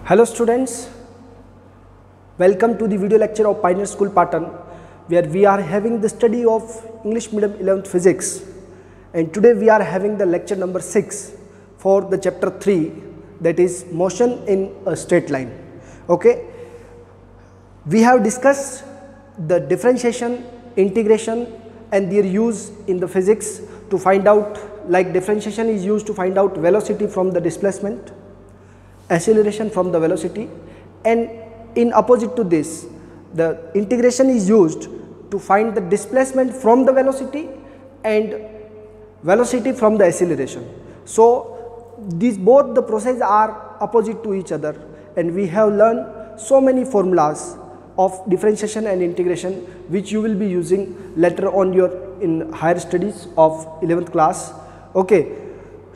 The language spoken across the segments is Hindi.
Hello students, welcome to the video lecture of Pioneer School Patan, where we are having the study of English medium 11th physics, and today we are having the lecture number 6 for the chapter 3, that is motion in a straight line. Okay, we have discussed the differentiation, integration and their use in the physics to find out, like differentiation is used to find out velocity from the displacement, acceleration from the velocity, and in opposite to this, the integration is used to find the displacement from the velocity and velocity from the acceleration. So these both the processes are opposite to each other, and we have learned so many formulas of differentiation and integration which you will be using later on in higher studies of 11th class. Okay,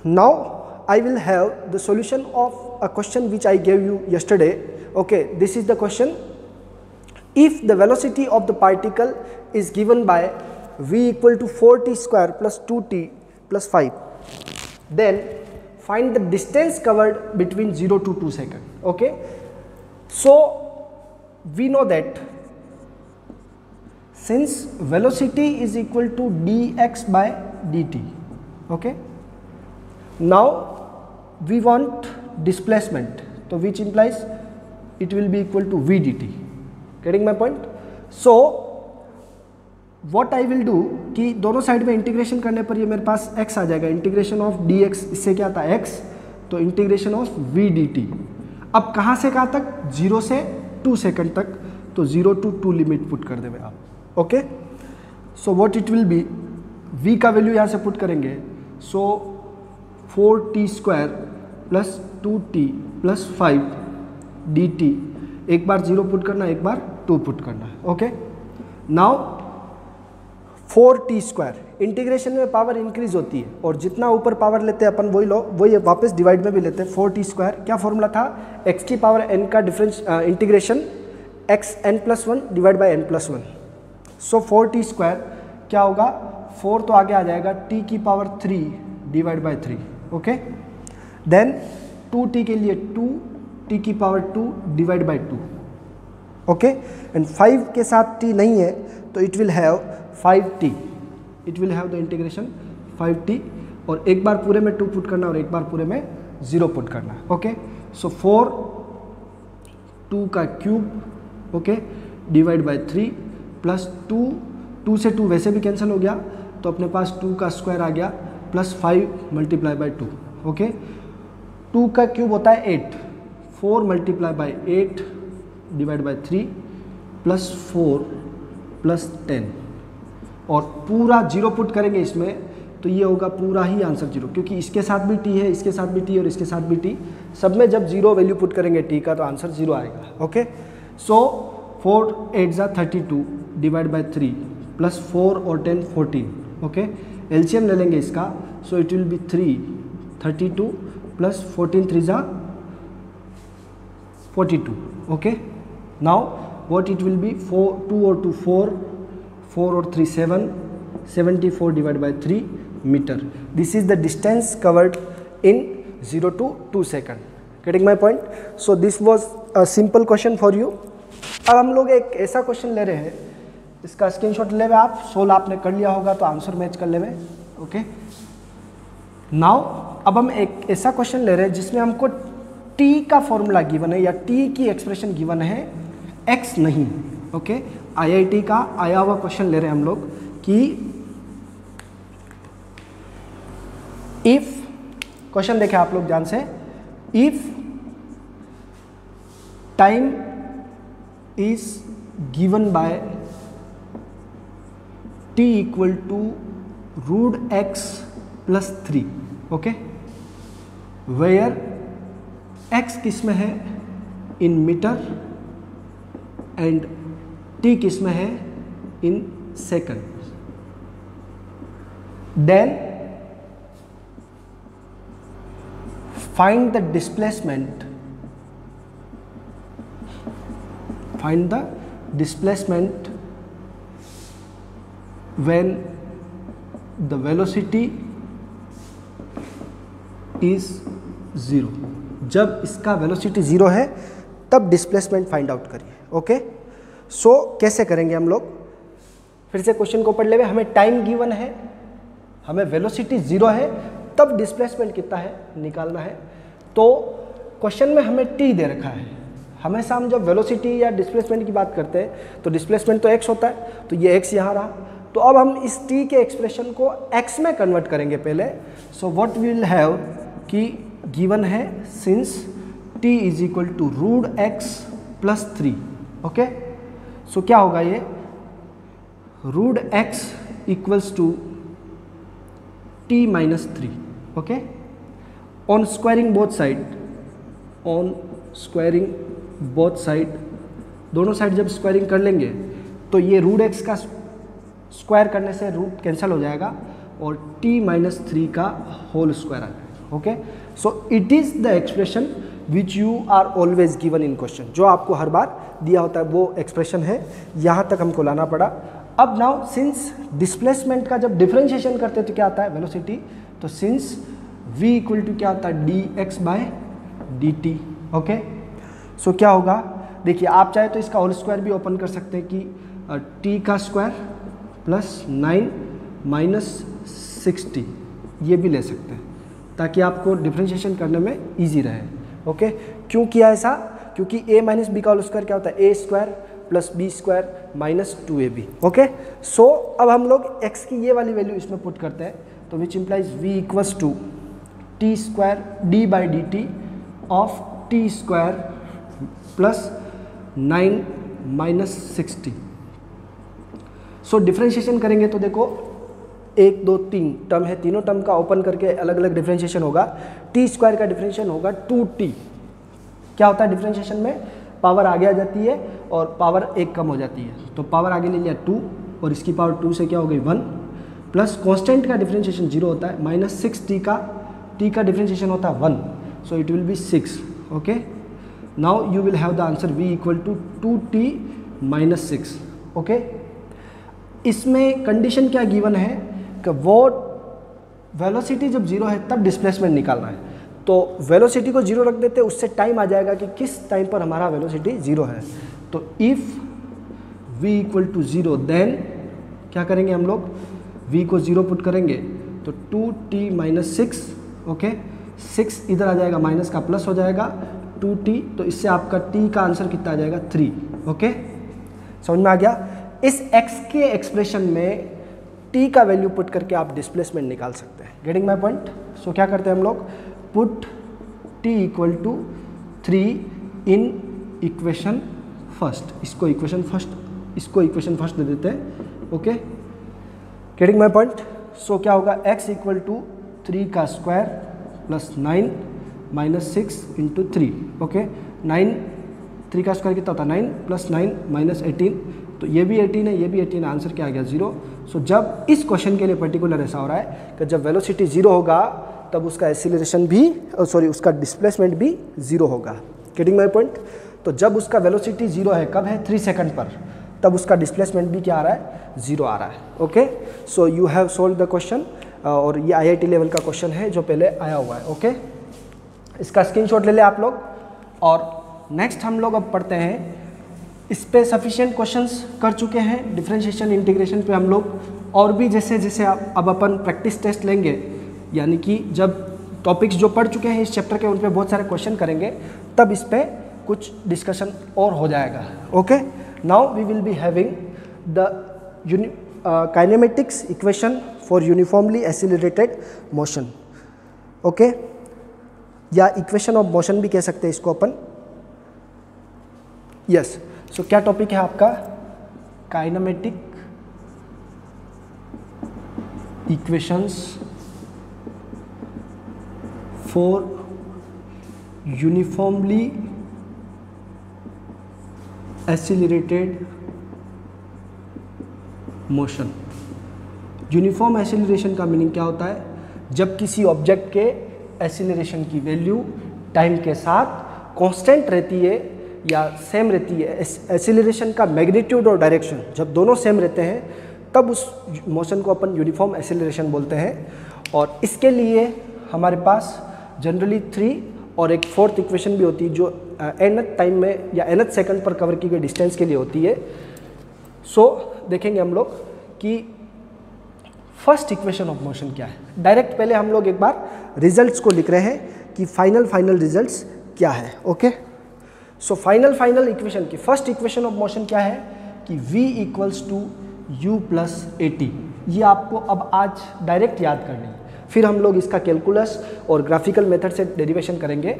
now I will have the solution of a question which I gave you yesterday. Okay, this is the question. If the velocity of the particle is given by v equal to 4t square plus 2t plus 5, then find the distance covered between 0 to 2 seconds. Okay, so we know that since velocity is equal to dx by dt, okay, now we want displacement, so which implies it will be equal to v dt. Getting my point? So what I will do कि दोनों साइड में इंटीग्रेशन करने पर ये मेरे पास x आ जाएगा, इंटीग्रेशन ऑफ dx, इससे क्या आता है x, तो इंटीग्रेशन ऑफ v dt. अब कहाँ से कहाँ तक, 0 से 2 सेकंड तक, तो 0 to 2 लिमिट पुट कर देंगे आप. Okay, so what it will B, v का वैल्यू यहाँ से पुट करेंगे, सो 4t square plus 2t plus 5 dt, एक बार 0 पुट करना, एक बार 2 पुट करना. Okay, now 4t square, integration में पावर इंक्रीज होती है और जितना ऊपर पावर लेते हैं अपन वही लो, वही वापस डिवाइड में भी लेते हैं. 4t स्क्वायर क्या फॉर्मूला था, x की पावर n का difference integration x n plus 1 divide by n plus 1. So 4t square क्या होगा, 4 तो आगे आ जाएगा, t की power 3 divide by 3. Okay, then 2t के लिए 2, t की power 2 divide by 2. Okay, and 5 के साथ t नहीं है तो it will have 5t, it will have the integration 5t, और एक बार पूरे में 2 पुट करना और एक बार पूरे में 0 पुट करना. ओके, सो 4 2 का cube, okay, divide by 3 plus 2 से 2 वैसे भी कैंसिल हो गया, तो अपने पास 2 का स्क्वायर आ गया प्लस 5 मल्टीप्लाई बाई 2. ओके, 2 का क्यूब होता है 8, 4 multiply by 8 divide by 3 plus 4 plus 10, और पूरा 0 पुट करेंगे इसमें, तो ये होगा पूरा ही आंसर 0, क्योंकि इसके साथ भी t है, इसके साथ भी t और इसके साथ भी t, सब में जब 0 वैल्यू पुट करेंगे t का तो आंसर 0 आएगा. ओके, सो 4 8 जा 32 डिवाइड बाई 3 प्लस 4 और 10 14. ओके, एलसीएम ले लेंगे इसका, so it will be 32 plus 14 3 जा 42. Okay, now what it will be, 2 और 2 4 और 3 7, 74 divide by 3 metre. This is the distance covered in 0 to 2 second. Getting my point? So this was a simple question for you. अब हम लोग एक ऐसा क्वेश्चन ले रहे हैं, इसका स्क्रीनशॉट ले आप, सोल्व आपने कर लिया होगा तो आंसर मैच कर ले. ओके, नाउ अब हम एक ऐसा क्वेश्चन ले रहे हैं जिसमें हमको t का फॉर्मूला गिवन है या t की एक्सप्रेशन गिवन है, x नहीं. ओके, IIT का आया हुआ क्वेश्चन ले रहे हैं हम लोग कि इफ, क्वेश्चन देखें आप लोग ध्यान से, if time is given by t equal to root x plus 3, okay, where x किस में है, in मीटर, and t किस में है, in second. then find the displacement, find the displacement when the velocity is 0. जब इसका वेलोसिटी 0 है तब डिस्प्लेसमेंट फाइंड आउट करिए। ओके, सो कैसे करेंगे हम लोग, फिर से क्वेश्चन को पढ़ ले। हमें टाइम गिवन है, हमें वेलोसिटी 0 है, तब डिस्प्लेसमेंट कितना है निकालना है। तो क्वेश्चन में हमें t दे रखा है। हमेशा हम जब वेलोसिटी या डिस्प्लेसमेंट की बात करते हैं तो डिस्प्लेसमेंट तो x होता है, तो ये x यहाँ रहा। तो अब हम इस t के एक्सप्रेशन को x में कन्वर्ट करेंगे पहले। So what we will have कि गिवन है since t is equal to root x plus 3। Okay, so क्या होगा ये root x equals to t minus 3। Okay, on squaring both side, on squaring both side, दोनों साइड जब स्क्वायरिंग कर लेंगे तो ये रूट x का स्क्वायर करने से रूट कैंसिल हो जाएगा और t माइनस 3 का होल स्क्वायर आ जाएगा। Okay, so it is the expression which you are always given in question, जो आपको हर बार दिया होता है वो एक्सप्रेशन है। यहाँ तक हमको लाना पड़ा। अब नाउ सिंस डिस्प्लेसमेंट का जब डिफरेंशिएशन करते हैं तो क्या आता है वेलोसिटी, तो सिंस v इक्वल टू क्या होता है dx bye dt। Okay, so क्या होगा, देखिए आप चाहे तो इसका होल स्क्वायर भी ओपन कर सकते हैं कि t का स्क्वायर प्लस 9 माइनस 60, ये भी ले सकते हैं ताकि आपको डिफरेंशिएशन करने में इजी रहे। ओके, क्यों किया ऐसा, क्योंकि a माइनस बी का होल स्क्वायर क्या होता है a square plus B square minus 2ab। Okay, so अब हम लोग x की ये वाली वैल्यू इसमें पुट करते हैं, तो which implies v equals to t square d by d t of t square plus 9 minus 60। So differentiation करेंगे तो देखो 1 2 3 टर्म है, तीनों टर्म का ओपन करके अलग अलग डिफरेंशिएशन होगा। टी स्क्वायर का डिफरेंशिएशन होगा 2t। क्या होता है डिफरेंशिएशन में, पावर आगे आ जाती है और पावर 1 कम हो जाती है, तो पावर आगे ले लिया 2 और इसकी पावर 2 से क्या हो गई 1, प्लस कांस्टेंट का डिफरेंशिएशन 0 होता है, माइनस 6t का डिफरेंशिएशन होता है 1, so it will be 6। Okay, now you will have the answer v equal to 2t minus 6। Okay, इसमें कंडीशन क्या गिवन है कि वो वेलोसिटी जब 0 है तब डिस्प्लेसमेंट निकालना है। तो वेलोसिटी को 0 रख देते, उससे टाइम आ जाएगा कि किस टाइम पर हमारा वेलोसिटी 0 है। तो if v equal to 0 then क्या करेंगे हम लोग, v को 0 पुट करेंगे तो 2t माइनस 6। ओके, 6 इधर आ जाएगा, माइनस का प्लस हो जाएगा 2t, तो इससे आपका t का आंसर कितना आ जाएगा 3। ओके, समझ में आ गया। इस x के एक्सप्रेशन में t का वैल्यू पुट करके आप डिस्प्लेसमेंट निकाल सकते हैं। Getting my point. सो क्या करते हैं हम लोग, put t equal to 3 in equation first, इसको इक्वेशन फर्स्ट दे देते हैं। Okay, getting my point. So क्या होगा, x इक्वल टू 3 का square plus 9 minus 6 into 3। Okay, 9 3 का स्क्वायर कितना होता है 9 प्लस 9 माइनस 18, तो ये भी 18 है, ये भी 18 है, आंसर क्या आ गया 0। सो जब इस क्वेश्चन के लिए पर्टिकुलर ऐसा हो रहा है कि जब वेलोसिटी 0 होगा तब उसका एक्सीलरेशन भी उसका डिस्प्लेसमेंट भी 0 होगा। Getting my point. तो जब उसका वेलोसिटी 0 है, कब है 3 सेकंड पर, तब उसका डिस्प्लेसमेंट भी क्या आ रहा है 0 आ रहा है। Okay, so you have solve the question, और ये IIT लेवल का क्वेश्चन है जो पहले आया हुआ है। ओके, इसका स्क्रीनशॉट ले ले आप लोग। और नेक्स्ट हम लोग अब पढ़ते हैं, इस पे सफिशिएंट क्वेश्चंस कर चुके हैं, डिफरेंशिएशन इंटीग्रेशन पे हम लोग और भी जैसे जैसे अब अपन प्रैक्टिस टेस्ट लेंगे, यानी कि जब टॉपिक्स जो पढ़ चुके हैं इस चैप्टर के उन पे बहुत सारे क्वेश्चन करेंगे, तब इस पे कुछ डिस्कशन और हो जाएगा। Okay, now we will be having the kinematics equation for uniformly accelerated motion. Okay, या इक्वेशन ऑफ मोशन भी कह सकते हैं इसको अपन। यस, सो क्या टॉपिक है आपका, kinematic equations for uniformly accelerated motion. Uniform acceleration का मीनिंग क्या होता है, जब किसी ऑब्जेक्ट के एक्सीलरेशन की वैल्यू टाइम के साथ कांस्टेंट रहती है या सेम रहती है। एक्सीलरेशन का मैग्नीट्यूड और डायरेक्शन जब दोनों सेम रहते हैं तब उस मोशन को अपन यूनिफॉर्म एक्सीलरेशन बोलते हैं। और इसके लिए हमारे पास जनरली 3 और एक फोर्थ इक्वेशन भी होती है जो nth टाइम में या nth सेकंड पर कवर की गई डिस्टेंस के लिए होती है। सो देखेंगे हम लोग कि फर्स्ट इक्वेशन ऑफ मोशन क्या है। डायरेक्ट पहले हम लोग एक बार रिजल्ट्स को लिख रहे हैं कि फाइनल रिजल्ट्स क्या है। ओके, सो फाइनल इक्वेशन की फर्स्ट इक्वेशन ऑफ मोशन क्या है कि v equals to u plus AT। ये आपको अब आज डायरेक्ट याद करनी है, फिर हम लोग इसका कैलकुलस और ग्राफिकल मेथड से डेरिवेशन करेंगे।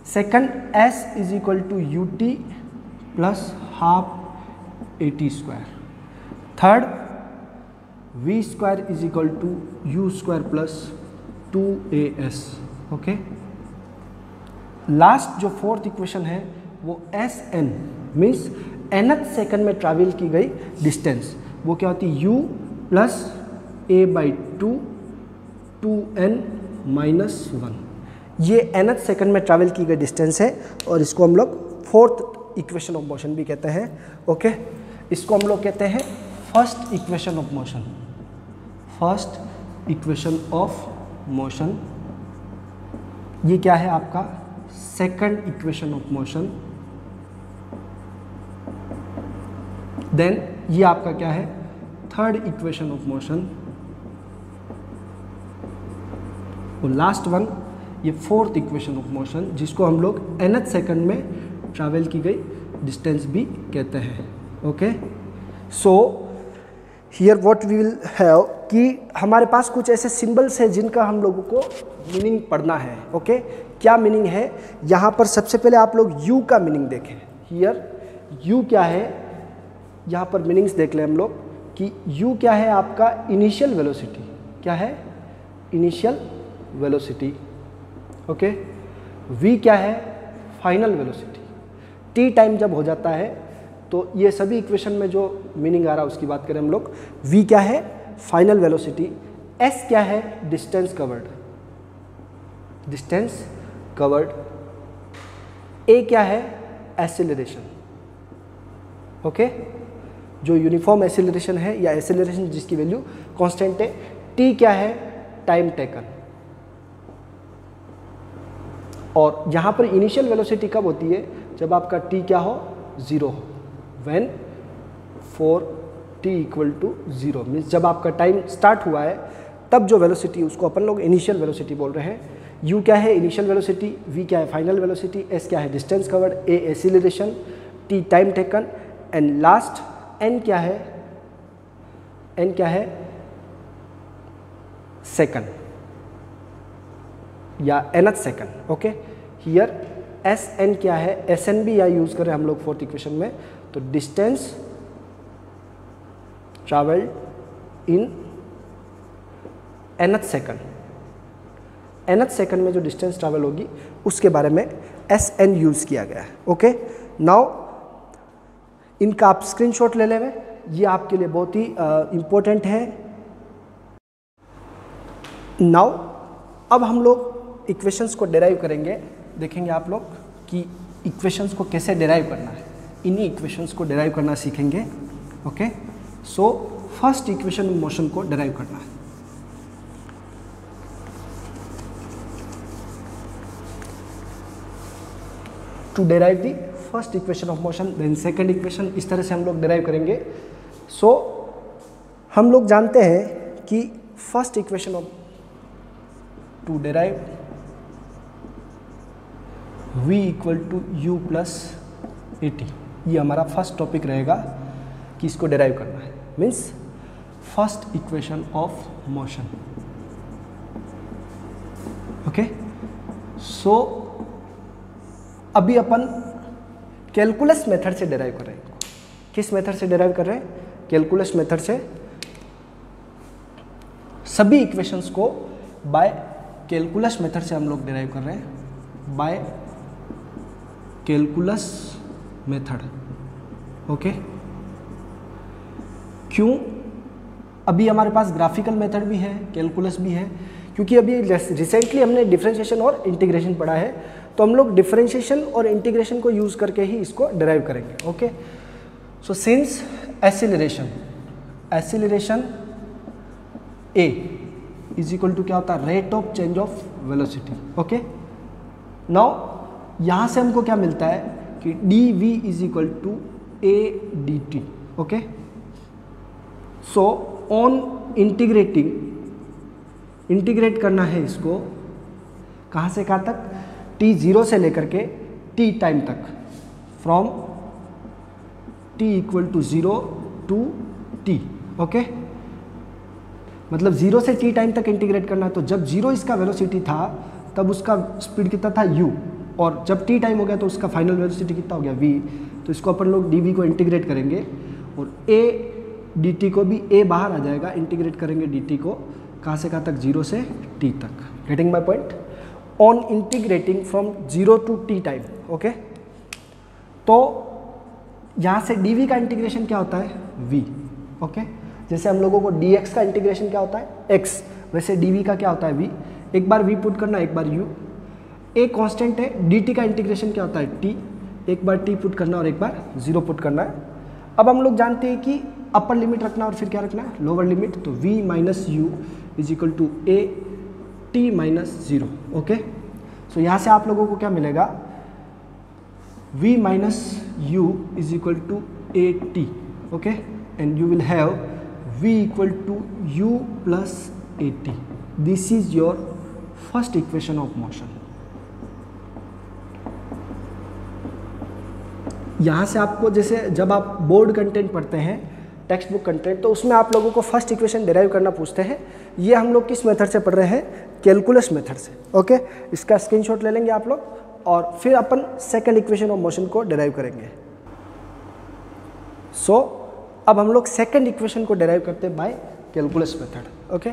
Second, s is equal to ut plus half AT square. Third, v square is equal to u square plus 2as। Okay, last जो फोर्थ इक्वेशन है वो Sn मीन्स nth सेकंड में ट्रैवल की गई डिस्टेंस, वो क्या होती है u plus a/2 2n minus 1। ये nth सेकंड में ट्रैवल की गई डिस्टेंस है और इसको हम लोग फोर्थ इक्वेशन ऑफ मोशन भी कहते हैं। ओके, इसको हम लोग कहते हैं first equation of motion. First equation of motion ये क्या है आपका second equation of motion. Then ये आपका क्या है थर्ड इक्वेशन ऑफ मोशन। और लास्ट वन ये फोर्थ इक्वेशन ऑफ मोशन, जिसको हम लोग nth सेकंड में ट्रैवल की गई डिस्टेंस भी कहते हैं। Okay, so here what we will have कि हमारे पास कुछ ऐसे सिंबल्स हैं जिनका हम लोगों को मीनिंग पढ़ना है। ओके, क्या मीनिंग है यहाँ पर? सबसे पहले आप लोग u का मीनिंग देखें। हियर u क्या है, यहाँ पर मीनिंग्स देख लें हम लोग कि u क्या है आपका इनिशियल वेलोसिटी। क्या है? Initial velocity. ओके, v क्या है? Final velocity. t टाइम जब हो जाता है तो ये सभी इक्वेशन में जो मीनिंग आ रहा है उसकी बात करें हम लोग। v क्या है? Final velocity. s क्या है? Distance covered. Distance covered. a क्या है? एक्सेलरेशन। ओके, जो यूनिफॉर्म एक्सेलरेशन है या एक्सेलरेशन जिसकी वैल्यू कांस्टेंट है। t क्या है? Time taken. और यहाँ पर इनिशियल वेलोसिटी कब होती है? जब आपका t क्या हो? 0 हो। When for t equal to 0 means जब आपका टाइम स्टार्ट हुआ है तब जो वेलोसिटी उसको अपन लोग इनिशियल वेलोसिटी बोल रहे हैं। u क्या है? Initial velocity. v क्या है? Final velocity. s क्या है? Distance covered. a acceleration. t time taken. And last n क्या है? n क्या है? सेकंड या nth second. Okay, here Sn क्या है? Sn भी यहाँ यूज करें हम लोग फोर्थ इक्वेशन में, तो distance travelled in nth second. nth second में जो डिस्टेंस ट्रैवल होगी उसके बारे में Sn यूज किया गया है। ओके, नाउ इनका आप स्क्रीनशॉट ले लें, ये आपके लिए बहुत ही इम्पोर्टेंट है। नाउ अब हम लोग इक्वेशंस को डिराइव करेंगे। देखेंगे आप लोग कि इक्वेशंस को कैसे डिराइव करना है। इन्हीं इक्वेशंस को डिराइव करना सीखेंगे। Okay, so first equation motion को डिराइव करना है। To derive the first equation of motion, then second equation, इस तरह से हम लोग डिराइव करेंगे। सो हम लोग जानते हैं कि first equation of to derive v equal to u plus AT, ये हमारा फर्स्ट टॉपिक रहेगा कि इसको डिराइव करना है। Means first equation of motion. Okay, so अभी अपन कैलकुलस मेथड से डिराइव कर रहे हैं। किस मेथड से डिराइव कर रहे हैं? कैलकुलस मेथड से। सभी इक्वेशंस को बाय कैलकुलस मेथड से हम लोग डिराइव कर रहे हैं, बाय कैलकुलस मेथड। ओके, क्यों? अभी हमारे पास ग्राफिकल मेथड भी है, कैलकुलस भी है, क्योंकि अभी रिसेंटली हमने डिफरेंशिएशन और इंटीग्रेशन पढ़ा है, तो हम लोग डिफरेंशिएशन और इंटीग्रेशन को यूज़ करके ही इसको डिराइव करेंगे। Okay, so since acceleration A is equal to क्या होता है? Rate of change of velocity. Okay, now यहाँ से हमको क्या मिलता है कि d v is equal to a d t. Okay, so on integrate करना है इसको कहाँ से कहाँ तक, t 0 से लेकर के t टाइम तक, from t equal to 0 to t। Okay, मतलब 0 से t टाइम तक इंटीग्रेट करना है। तो जब 0 इसका वेलोसिटी था तब उसका स्पीड कितना था u, और जब t टाइम हो गया तो उसका फाइनल वेलोसिटी कितना हो गया v। तो इसको अपन लोग dv को इंटीग्रेट करेंगे और a dt को भी a बाहर आ जाएगा, इंटीग्रेट करेंगे dt को कहाँ से कहाँ तक, 0 से t तक। Getting my point? On integrating from 0 to t time. Okay, तो यहाँ से dv का इंटीग्रेशन क्या होता है, v। ओके, जैसे हम लोगों को dx का इंटीग्रेशन क्या होता है, x, वैसे dv का क्या होता है, v। एक बार v पुट करना, एक बार u। a कांस्टेंट है, dt का इंटीग्रेशन क्या होता है, t। एक बार t पुट करना और एक बार 0 पुट करना है। अब हम लोग जानते हैं कि अपर लिमिट रखना और फिर क्या रखना है, लोअर लिमिट। तो v minus u is equal to a t minus 0। Okay, so यहाँ से आप लोगों को क्या मिलेगा, v minus u is equal to a t। Okay, and you will have v equal to u plus a t। This is your first equation of motion. यहाँ से आपको, जैसे जब आप बोर्ड कंटेंट पढ़ते हैं, टेक्स्ट बुक कंटेंट, तो उसमें आप लोगों को फर्स्ट इक्वेशन डिराइव करना पूछते हैं। ये हम लोग किस मेथड से पढ़ रहे हैं, कैलकुलस मेथड से। ओके, इसका स्क्रीनशॉट ले लेंगे आप लोग और फिर अपन सेकंड इक्वेशन ऑफ मोशन को डिराइव करेंगे। सो अब हम लोग सेकंड इक्वेशन को डिराइव करते हैं by calculus method. Okay,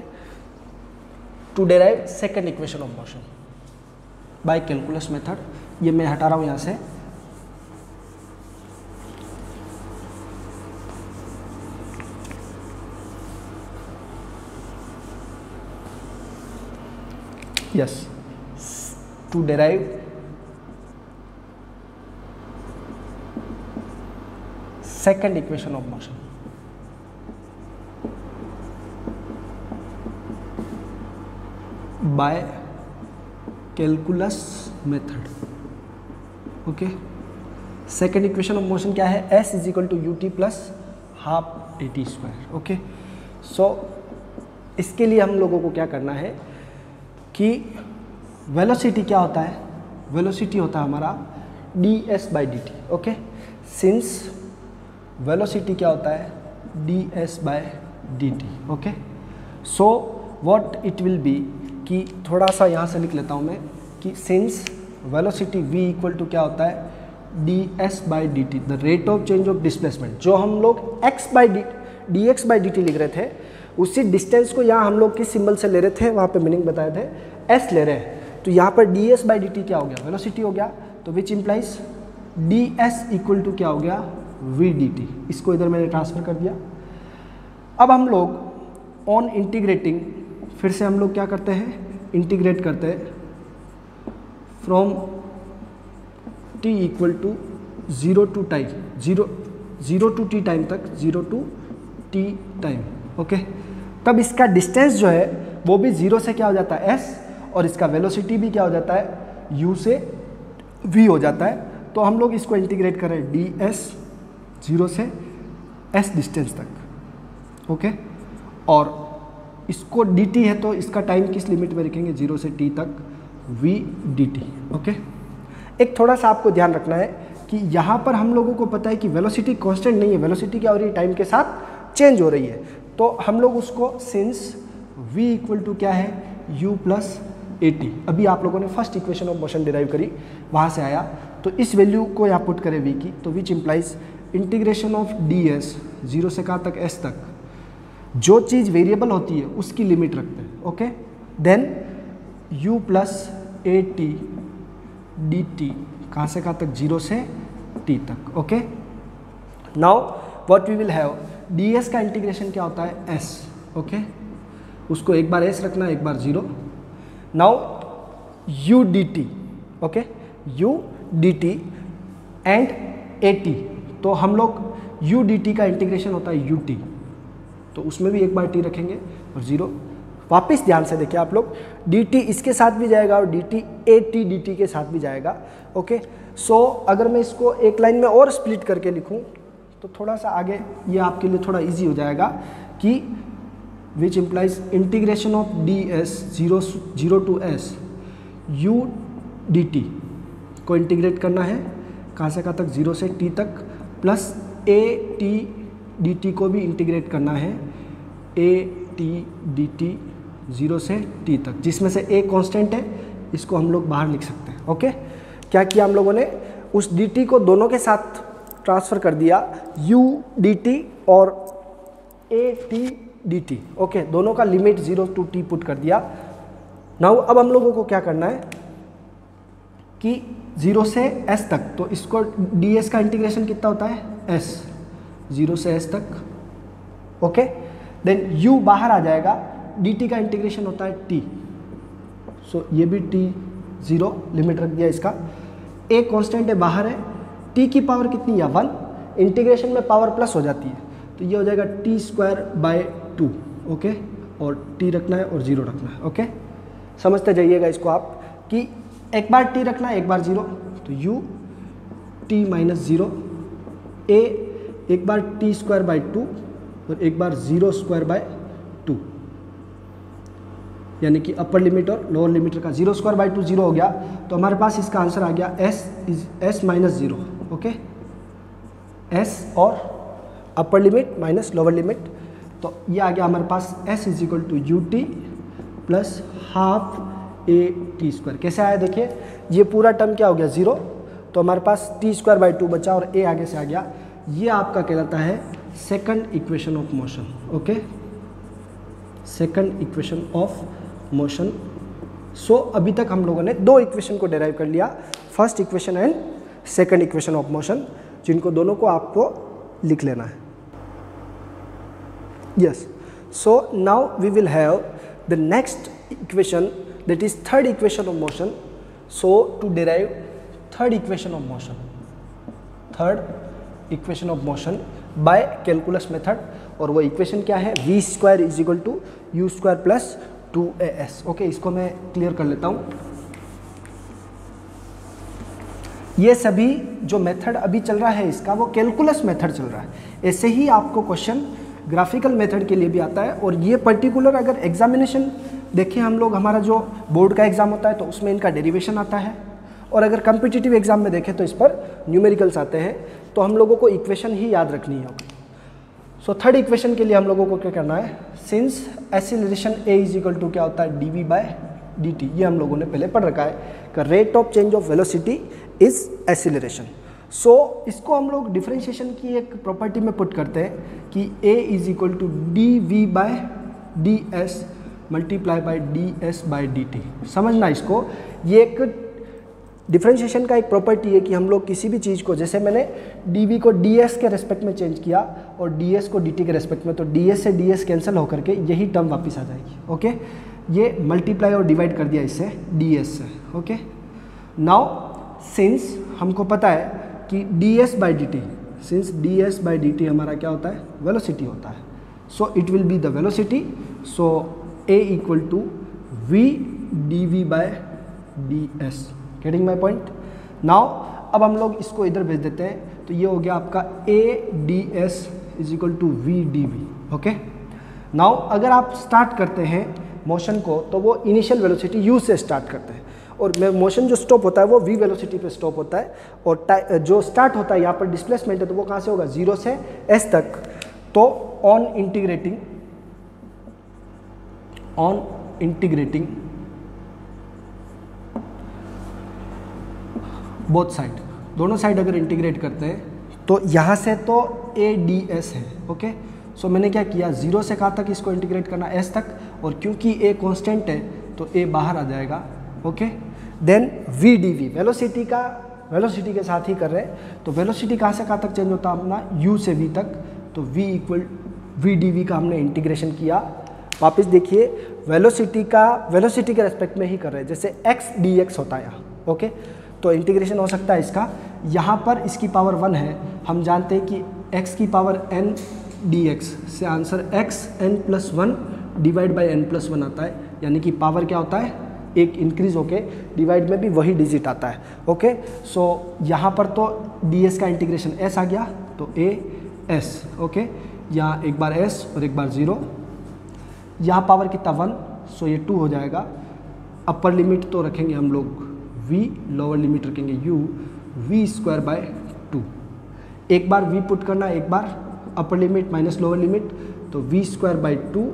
to derive second equation of motion by calculus method. ये मैं हटा रहा हूँ यहाँ से। Yes, to derive second equation of motion by calculus method. Okay, second equation of motion क्या है, s is equal to ut plus half at square. Okay, so इसके लिए हम लोगों को क्या करना है कि वेलोसिटी क्या होता है, वेलोसिटी होता है हमारा ds by d t. Okay, since velocity क्या होता है, ds by d t. Okay, so what it will B, कि थोड़ा सा यहाँ से लिख लेता हूँ मैं, कि since velocity v equal to क्या होता है, ds by d t, the rate of change of displacement. जो हम लोग x by dx by d t लिख रहे थे, उसी डिस्टेंस को यहाँ हम लोग किस सिंबल से ले रहे थे, वहाँ पे मीनिंग बताए थे, s ले रहे हैं। तो यहाँ पर ds बाई डी टी क्या हो गया, वेलोसिटी हो गया। तो which implies ds equal to क्या हो गया, v डी टी। इसको इधर मैंने ट्रांसफर कर दिया। अब हम लोग ऑन इंटीग्रेटिंग, फिर से हम लोग क्या करते हैं, इंटीग्रेट करते हैं from t equal to 0 to time, 0 to t time तक, 0 टू t टाइम। ओके, तब इसका डिस्टेंस जो है वो भी 0 से क्या हो जाता है, s, और इसका वेलोसिटी भी क्या हो जाता है, u से v हो जाता है। तो हम लोग इसको इंटीग्रेट करें ds 0 से s डिस्टेंस तक। ओके, और इसको dt है तो इसका टाइम किस लिमिट में रखेंगे, 0 से t तक v dt। ओके, एक थोड़ा सा आपको ध्यान रखना है कि यहाँ पर हम लोगों को पता है कि वेलोसिटी कांस्टेंट नहीं है, वेलोसिटी क्या हो रही है, टाइम के साथ चेंज हो रही है। तो हम लोग उसको सिंस v इक्वल टू क्या है, u प्लस ए टी। अभी आप लोगों ने first equation of motion derive करी, वहाँ से आया, तो इस वैल्यू को यहाँ पुट करें v की, तो which implies integration of ds 0 से कहाँ तक, s तक। जो चीज़ वेरिएबल होती है उसकी लिमिट रखते हैं। Okay, then u plus a t d t कहाँ से कहाँ तक, 0 से t तक। Okay, now what we will have, ds का इंटीग्रेशन क्या होता है, s। ओके, उसको एक बार s रखना, एक बार 0। Now u dt, okay, u dt and at, तो हम लोग u dt का इंटीग्रेशन होता है ut, तो उसमें भी एक बार t रखेंगे और 0। वापस ध्यान से देखिए आप लोग, dt इसके साथ भी जाएगा और dt at dt के साथ भी जाएगा। ओके, सो अगर मैं इसको एक लाइन में और स्प्लिट करके लिखूं तो थोड़ा सा आगे ये आपके लिए थोड़ा इजी हो जाएगा कि which implies integration of ds 0 to s u dt को इंटीग्रेट करना है, कहाँ से कहाँ तक, 0 से t तक, प्लस a t dt को भी इंटीग्रेट करना है, a t dt 0 से t तक, जिसमें से a कांस्टेंट है, इसको हम लोग बाहर लिख सकते हैं। ओके, क्या किया हम लोगों ने, उस dt को दोनों के साथ ट्रांसफ़र कर दिया, u dt और a t dt। ओके, दोनों का लिमिट 0 to t पुट कर दिया। नाउ अब हम लोगों को क्या करना है कि 0 से s तक, तो इसको ds का इंटीग्रेशन कितना होता है, s, 0 से s तक। ओके, देन u बाहर आ जाएगा, dt का इंटीग्रेशन होता है t, सो ये भी t 0 लिमिट रख दिया इसका, a कांस्टेंट है बाहर है, t की पावर कितनी है 1, इंटीग्रेशन में पावर प्लस हो जाती है, तो ये हो जाएगा t²/2। ओके, और t रखना है और 0 रखना है। ओके, समझते जाइएगा इसको आप कि एक बार t रखना है एक बार 0, तो u t - 0 a, एक बार t²/2 और एक बार 0²/2, यानी कि अपर लिमिट और लोअर लिमिट का 0²/2 0 हो गया, तो हमारे पास इसका आंसर आ गया s - 0। ओके, s और अपर लिमिट माइनस लोअर लिमिट, तो ये आ गया हमारे पास s = ut plus half a t²। कैसे आया देखिए, ये पूरा टर्म क्या हो गया 0, तो हमारे पास t²/2 बचा और a आगे से आ गया। ये आपका कहलाता है second equation of motion. Okay, second equation of motion. So अभी तक हम लोगों ने दो इक्वेशन को डेराइव कर लिया, first equation and second equation of motion, जिनको दोनों को आपको लिख लेना है। Yes, so now we will have the next equation, that is third equation of motion. So to derive third equation of motion, third equation of motion by calculus method, और वो इक्वेशन क्या है, v² = u² + 2as। ओके, इसको मैं क्लियर कर लेता हूँ। ये सभी जो मेथड अभी चल रहा है इसका, वो कैलकुलस मेथड चल रहा है। ऐसे ही आपको क्वेश्चन ग्राफिकल मेथड के लिए भी आता है, और ये पर्टिकुलर अगर एग्जामिनेशन देखिए हम लोग, हमारा जो बोर्ड का एग्ज़ाम होता है तो उसमें इनका डेरिवेशन आता है, और अगर कम्पिटिटिव एग्जाम में देखें तो इस पर न्यूमेरिकल्स आते हैं, तो हम लोगों को इक्वेशन ही याद रखनी है। सो थर्ड इक्वेशन के लिए हम लोगों को क्या करना है, सिंस एक्सीलरेशन a = क्या होता है dv/dt, ये हम लोगों ने पहले पढ़ रखा है कि rate of change of velocity is acceleration. So इसको हम लोग डिफरेंशिएशन की एक प्रॉपर्टी में पुट करते हैं कि a = dv/ds × ds/dt। समझना इसको, ये एक डिफरेंशिएशन का एक प्रॉपर्टी है कि हम लोग किसी भी चीज़ को, जैसे मैंने dv को ds के रेस्पेक्ट में चेंज किया और ds को dt के रेस्पेक्ट में, तो ds से ds कैंसिल होकर के यही टर्म वापस आ जाएगी। ओके, ये मल्टीप्लाई और डिवाइड कर दिया इससे ds से। ओके, नाउ सिंस हमको पता है कि ds/dt, सिंस ds/dt हमारा क्या होता है, वेलोसिटी होता है, सो it will be the velocity. So a = v dv/ds। Getting my point. Now अब हम लोग इसको इधर भेज देते हैं, तो ये हो गया आपका a ds = v dv। Okay, now अगर आप स्टार्ट करते हैं मोशन को, तो वो इनिशियल वेलोसिटी u से स्टार्ट करते हैं, और मोशन जो स्टॉप होता है वो v वेलोसिटी पे स्टॉप होता है, और जो स्टार्ट होता है यहाँ पर डिस्प्लेसमेंट है, तो वो कहाँ से होगा, 0 से s तक। तो ऑन इंटीग्रेटिंग बोथ साइड, दोनों साइड अगर इंटीग्रेट करते हैं, तो यहाँ से तो a ds है। ओके, सो मैंने क्या किया, 0 से कहाँ तक इसको इंटीग्रेट करना, s तक, और क्योंकि a कांस्टेंट है तो a बाहर आ जाएगा। Okay, then v dv, velocity के साथ ही कर रहे हैं, तो वेलोसिटी कहाँ से कहाँ तक चेंज होता है अपना, u से v तक, तो v dv का हमने इंटीग्रेशन किया। वापस देखिए, वेलोसिटी के रेस्पेक्ट में ही कर रहे हैं, जैसे x dx होता है यहाँ। ओके, तो इंटीग्रेशन हो सकता है इसका, यहाँ पर इसकी पावर 1 है, हम जानते हैं कि x की पावर n dx से answer xn + 1 divide by n+1 आता है, यानी कि पावर क्या होता है, एक इंक्रीज होके डिवाइड में भी वही डिजिट आता है। ओके, सो यहाँ पर तो ds का इंटीग्रेशन s आ गया, तो as। ओके, यहाँ एक बार s और एक बार 0, यहाँ पावर कितना 1, सो ये 2 हो जाएगा। अपर लिमिट तो रखेंगे हम लोग v, लोअर लिमिट रखेंगे u, v²/2। एक बार v पुट करना, एक बार upper limit minus lower limit, तो v²/2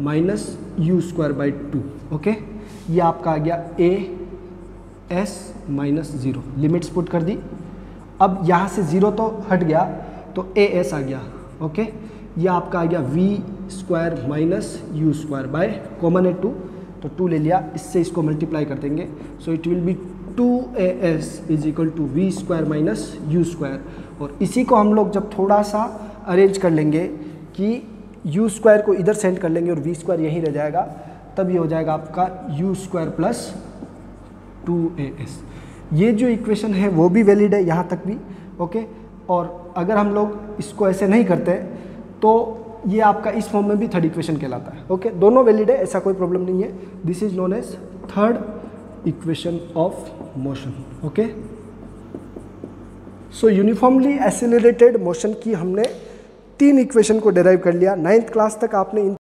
माइनस u²/2। ओके, ये आपका आ गया as -0, लिमिट्स पुट कर दी। अब यहाँ से 0 तो हट गया, तो as आ गया। ओके, ये आपका आ गया v² माइनस u², कॉमन है 2, तो 2 ले लिया, इससे इसको मल्टीप्लाई कर देंगे, सो it will B 2as = v² minus u²। और इसी को हम लोग जब थोड़ा सा अरेंज कर लेंगे कि u² को इधर सेंड कर लेंगे और v² यहीं रह जाएगा, तब ये हो जाएगा आपका u² + 2as। ये जो इक्वेशन है वो भी वैलिड है यहाँ तक भी। ओके, और अगर हम लोग इसको ऐसे नहीं करते तो ये आपका इस फॉर्म में भी थर्ड इक्वेशन कहलाता है। ओके, दोनों वैलिड है, ऐसा कोई प्रॉब्लम नहीं है। This is known as third equation of motion. Okay, so uniformly accelerated motion की हमने 3 इक्वेशन को डिराइव कर लिया। 9th क्लास तक आपने इन